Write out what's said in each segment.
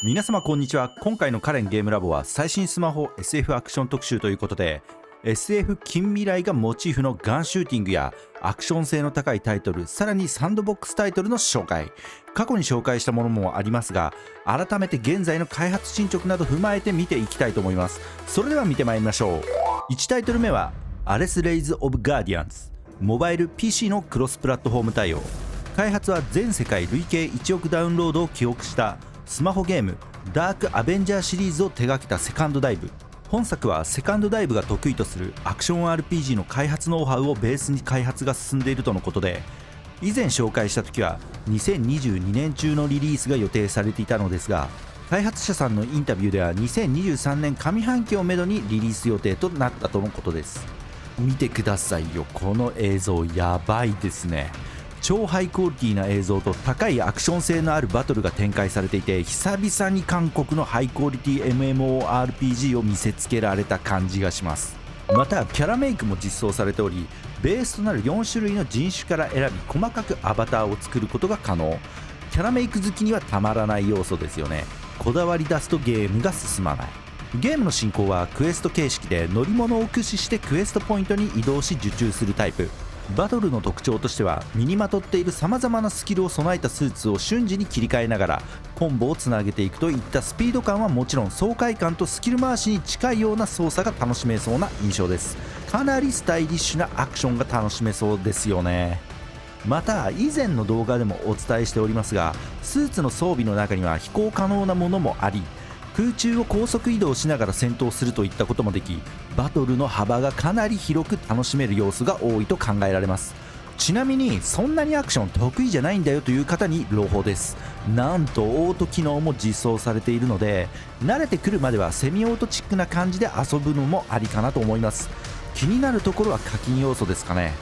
皆様こんにちは。今回のカレンゲームラボは最新スマホ SF アクション特集ということで、 SF 近未来がモチーフのガンシューティングやアクション性の高いタイトル、さらにサンドボックスタイトルの紹介、過去に紹介したものもありますが、改めて現在の開発進捗など踏まえて見ていきたいと思います。それでは見てまいりましょう。1タイトル目はアレス・レイズ・オブ・ガーディアンズ、モバイル PC のクロスプラットフォーム対応。開発は全世界累計1億ダウンロードを記録したスマホゲームダークアベンジャーシリーズを手掛けたセカンドダイブ。本作はセカンドダイブが得意とするアクション RPG の開発ノウハウをベースに開発が進んでいるとのことで、以前紹介した時は2022年中のリリースが予定されていたのですが、開発者さんのインタビューでは2023年上半期をめどにリリース予定となったとのことです。見てくださいよ、この映像やばいですね。超ハイクオリティな映像と高いアクション性のあるバトルが展開されていて、久々に韓国のハイクオリティ MMORPG を見せつけられた感じがします。またキャラメイクも実装されており、ベースとなる4種類の人種から選び細かくアバターを作ることが可能。キャラメイク好きにはたまらない要素ですよね。こだわり出すとゲームが進まない。ゲームの進行はクエスト形式で、乗り物を駆使してクエストポイントに移動し受注するタイプ。バトルの特徴としては、身にまとっているさまざまなスキルを備えたスーツを瞬時に切り替えながらコンボをつなげていくといったスピード感はもちろん、爽快感とスキル回しに近いような操作が楽しめそうな印象です。かなりスタイリッシュなアクションが楽しめそうですよね。また以前の動画でもお伝えしておりますが、スーツの装備の中には飛行可能なものもあり、空中を高速移動しながら戦闘するといったこともでき、バトルの幅がかなり広く楽しめる要素が多いと考えられます。ちなみにそんなにアクション得意じゃないんだよという方に朗報です。なんとオート機能も実装されているので、慣れてくるまではセミオートチックな感じで遊ぶのもありかなと思います。気になるところは課金要素ですかね。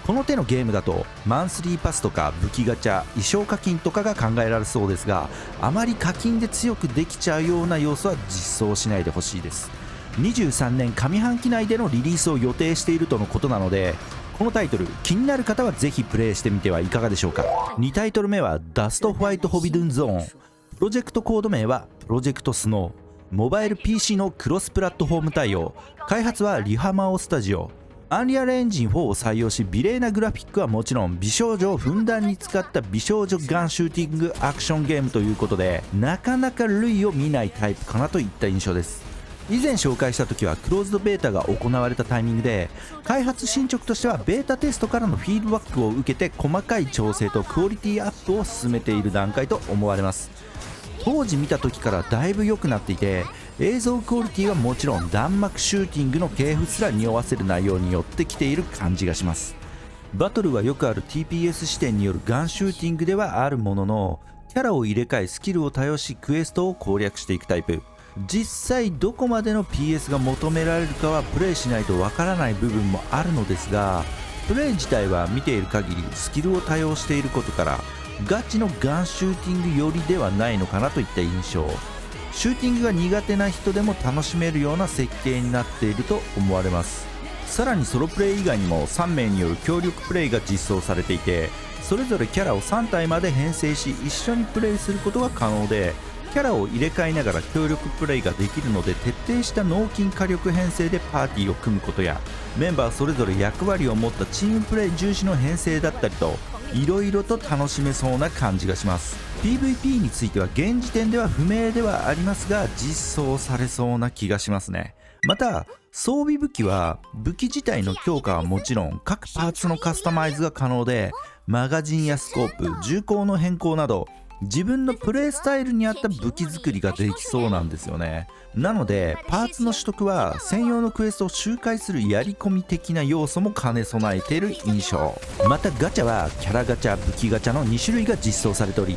この手のゲームだとマンスリーパスとか武器ガチャ、衣装課金とかが考えられそうですが、あまり課金で強くできちゃうような要素は実装しないでほしいです。23年上半期内でのリリースを予定しているとのことなので、このタイトル気になる方はぜひプレイしてみてはいかがでしょうか。2タイトル目はダストホワイトホビドゥンゾーン、プロジェクトコード名はプロジェクトスノー、モバイル PC のクロスプラットフォーム対応。開発はリハマオスタジオ。アンリアルエンジン4を採用し、美麗なグラフィックはもちろん美少女をふんだんに使った美少女ガンシューティングアクションゲームということで、なかなか類を見ないタイプかなといった印象です。以前紹介した時はクローズドベータが行われたタイミングで、開発進捗としてはベータテストからのフィードバックを受けて細かい調整とクオリティアップを進めている段階と思われます。当時見た時からだいぶ良くなっていて、映像クオリティはもちろん弾幕シューティングの系譜すら匂わせる内容によってきている感じがします。バトルはよくある TPS 視点によるガンシューティングではあるものの、キャラを入れ替えスキルを多用しクエストを攻略していくタイプ。実際どこまでの PS が求められるかはプレイしないとわからない部分もあるのですが、プレイ自体は見ている限りスキルを多用していることから、ガチのガンシューティング寄りではないのかなといった印象。シューティングが苦手な人でも楽しめるような設計になっていると思われます。さらにソロプレイ以外にも3名による協力プレイが実装されていて、それぞれキャラを3体まで編成し一緒にプレイすることが可能で、キャラを入れ替えながら協力プレイができるので、徹底した脳筋火力編成でパーティーを組むことや、メンバーそれぞれ役割を持ったチームプレイ重視の編成だったりと、いろいろと楽しめそうな感じがします。 PVP については現時点では不明ではありますが、実装されそうな気がしますね。また装備武器は武器自体の強化はもちろん、各パーツのカスタマイズが可能で、マガジンやスコープ、銃口の変更など自分のプレイスタイルに合った武器作りができそうなんですよね。なのでパーツの取得は専用のクエストを周回するやり込み的な要素も兼ね備えている印象。またガチャはキャラガチャ、武器ガチャの2種類が実装されており、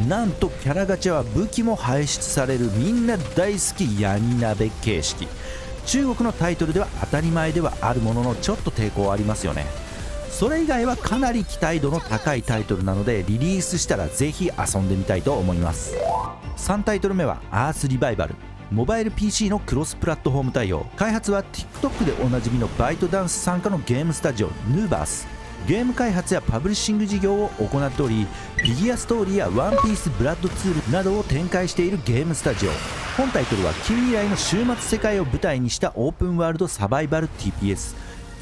なんとキャラガチャは武器も排出されるみんな大好きヤニ鍋形式。中国のタイトルでは当たり前ではあるものの、ちょっと抵抗ありますよね。それ以外はかなり期待度の高いタイトルなので、リリースしたらぜひ遊んでみたいと思います。3タイトル目はアースリバイバル、モバイル PC のクロスプラットフォーム対応。開発は TikTok でおなじみのバイトダンス参加のゲームスタジオヌーバース。ゲーム開発やパブリッシング事業を行っており、フィギュアストーリーやワンピースブラッドツールなどを展開しているゲームスタジオ。本タイトルは近未来の終末世界を舞台にしたオープンワールドサバイバル TPS。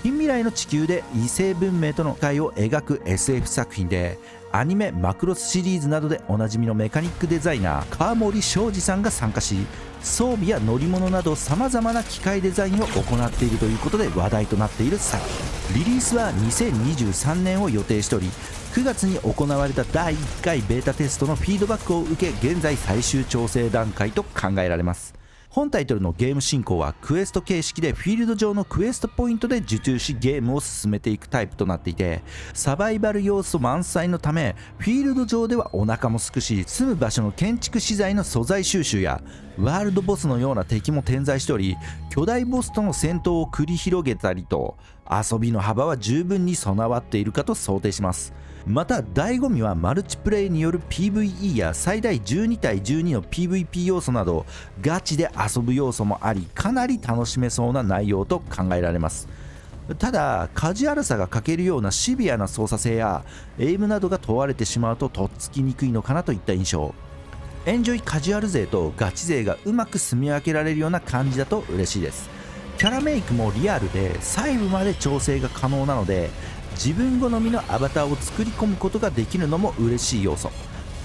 近未来の地球で異星文明との会を描く SF 作品で、アニメマクロスシリーズなどでおなじみのメカニックデザイナー川森昌司さんが参加し、装備や乗り物などさまざまな機械デザインを行っているということで話題となっている作品。リリースは2023年を予定しており、9月に行われた第1回ベータテストのフィードバックを受け、現在最終調整段階と考えられます。本タイトルのゲーム進行はクエスト形式でフィールド上のクエストポイントで受注しゲームを進めていくタイプとなっていて、サバイバル要素満載のため、フィールド上ではお腹もすくし、住む場所の建築資材の素材収集やワールドボスのような敵も点在しており、巨大ボスとの戦闘を繰り広げたりと、遊びの幅は十分に備わっているかと想定します。また醍醐味はマルチプレイによる PVE や最大12対12の PVP 要素などガチで遊ぶ要素もあり、かなり楽しめそうな内容と考えられます。ただカジュアルさが欠けるようなシビアな操作性やエイムなどが問われてしまうととっつきにくいのかなといった印象。エンジョイカジュアル勢とガチ勢がうまく住み分けられるような感じだと嬉しいです。キャラメイクもリアルで細部まで調整が可能なので、自分好みのアバターを作り込むことができるのも嬉しい要素。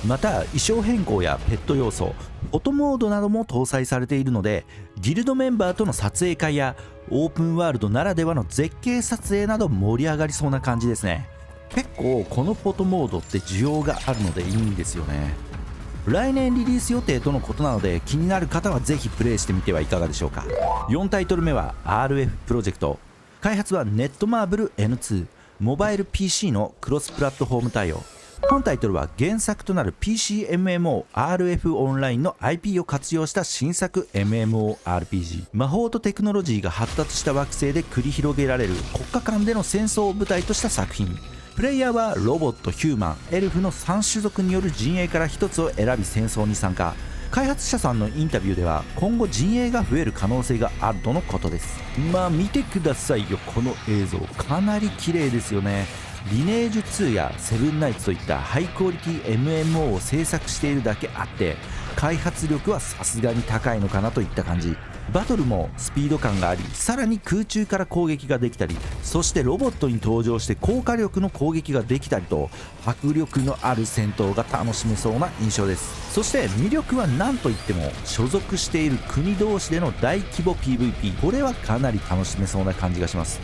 また衣装変更やペット要素、フォトモードなども搭載されているので、ギルドメンバーとの撮影会やオープンワールドならではの絶景撮影など盛り上がりそうな感じですね。結構このフォトモードって需要があるのでいいんですよね。来年リリース予定とのことなので、気になる方はぜひプレイしてみてはいかがでしょうか。4タイトル目は RF プロジェクト。開発はネットマーブル N2、モバイル PC のクロスプラットフォーム対応。本タイトルは原作となる PCMMO RF オンラインの IP を活用した新作 MMORPG。 魔法とテクノロジーが発達した惑星で繰り広げられる国家間での戦争を舞台とした作品。プレイヤーはロボット、ヒューマン、エルフの3種族による陣営から1つを選び戦争に参加。開発者さんのインタビューでは今後陣営が増える可能性があるとのことです。まあ見てくださいよ、この映像かなり綺麗ですよね。リネージュ2やセブンナイツといったハイクオリティ MMO を制作しているだけあって開発力はさすがに高いのかなといった感じ。バトルもスピード感があり、さらに空中から攻撃ができたり、そしてロボットに登場して高火力の攻撃ができたりと迫力のある戦闘が楽しめそうな印象です。そして魅力は何といっても所属している国同士での大規模 PVP、 これはかなり楽しめそうな感じがします。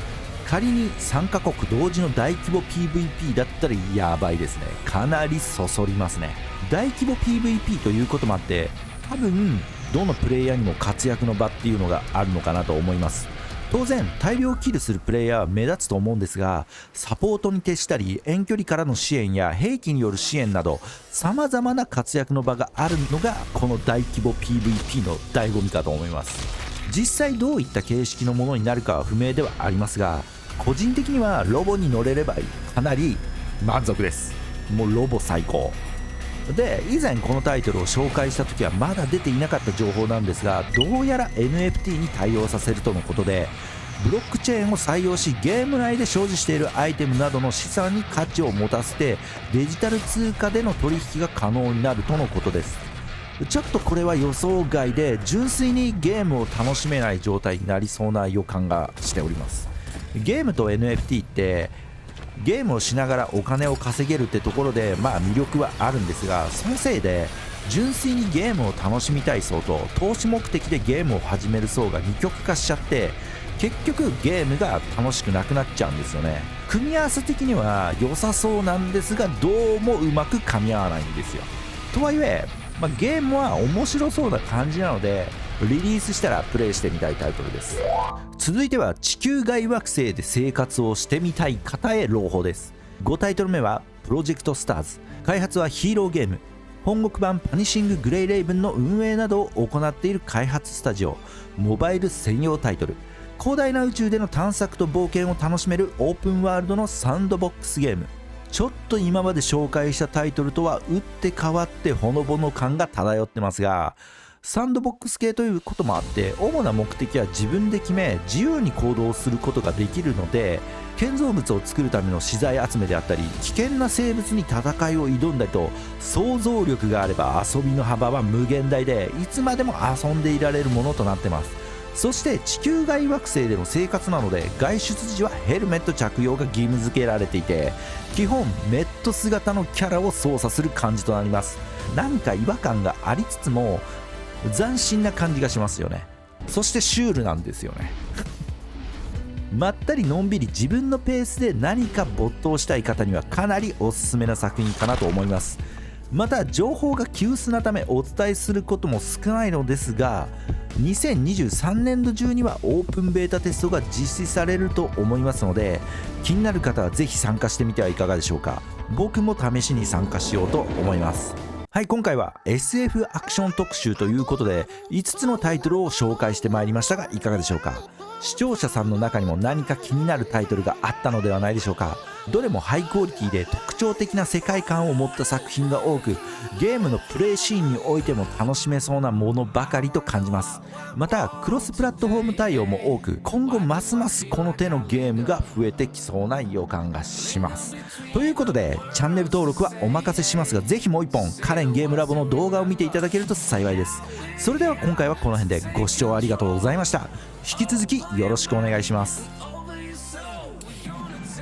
仮に3カ国同時の大規模 PVP だったらやばいですね。かなりそそりますね。大規模 PVP ということもあって多分どのプレイヤーにも活躍の場っていうのがあるのかなと思います。当然大量キルするプレイヤーは目立つと思うんですが、サポートに徹したり遠距離からの支援や兵器による支援など様々な活躍の場があるのがこの大規模 PVP の醍醐味かと思います。実際どういった形式のものになるかは不明ではありますが、個人的にはロボに乗れればかなり満足です。もうロボ最高で、以前このタイトルを紹介した時はまだ出ていなかった情報なんですが、どうやら NFT に対応させるとのことで、ブロックチェーンを採用しゲーム内で所持しているアイテムなどの資産に価値を持たせてデジタル通貨での取引が可能になるとのことです。ちょっとこれは予想外で純粋にゲームを楽しめない状態になりそうな予感がしております。ゲームと NFT ってゲームをしながらお金を稼げるってところでまあ魅力はあるんですが、そのせいで純粋にゲームを楽しみたい層と投資目的でゲームを始める層が二極化しちゃって結局ゲームが楽しくなくなっちゃうんですよね。組み合わせ的には良さそうなんですがどうもうまく噛み合わないんですよ。とはいえ、ゲームは面白そうな感じなのでリリースしたらプレイしてみたいタイトルです。続いては地球外惑星で生活をしてみたい方へ朗報です。5タイトル目はプロジェクトスターズ。開発はヒーローゲーム。本国版パニッシンググレイレイブンの運営などを行っている開発スタジオ。モバイル専用タイトル。広大な宇宙での探索と冒険を楽しめるオープンワールドのサンドボックスゲーム。ちょっと今まで紹介したタイトルとは打って変わってほのぼの感が漂ってますが、サンドボックス系ということもあって、主な目的は自分で決め自由に行動することができるので、建造物を作るための資材集めであったり、危険な生物に戦いを挑んだりと、想像力があれば遊びの幅は無限大で、いつまでも遊んでいられるものとなってます。そして地球外惑星での生活なので、外出時はヘルメット着用が義務付けられていて、基本メット姿のキャラを操作する感じとなります。なんか違和感がありつつも斬新な感じがしますよね。そしてシュールなんですよね。まったりのんびり自分のペースで何か没頭したい方にはかなりおすすめな作品かなと思います。また情報が急須なためお伝えすることも少ないのですが、2023年度中にはオープンベータテストが実施されると思いますので、気になる方はぜひ参加してみてはいかがでしょうか。僕も試しに参加しようと思います。はい、今回は SF アクション特集ということで5つのタイトルを紹介してまいりましたが、いかがでしょうか。視聴者さんの中にも何か気になるタイトルがあったのではないでしょうか。どれもハイクオリティで特徴的な世界観を持った作品が多く、ゲームのプレイシーンにおいても楽しめそうなものばかりと感じます。またクロスプラットフォーム対応も多く、今後ますますこの手のゲームが増えてきそうな予感がします。ということでチャンネル登録はお任せしますが、ぜひもう一本カレンゲームラボの動画を見ていただけると幸いです。それでは今回はこの辺でご視聴ありがとうございました。引き続きよろしくお願いします。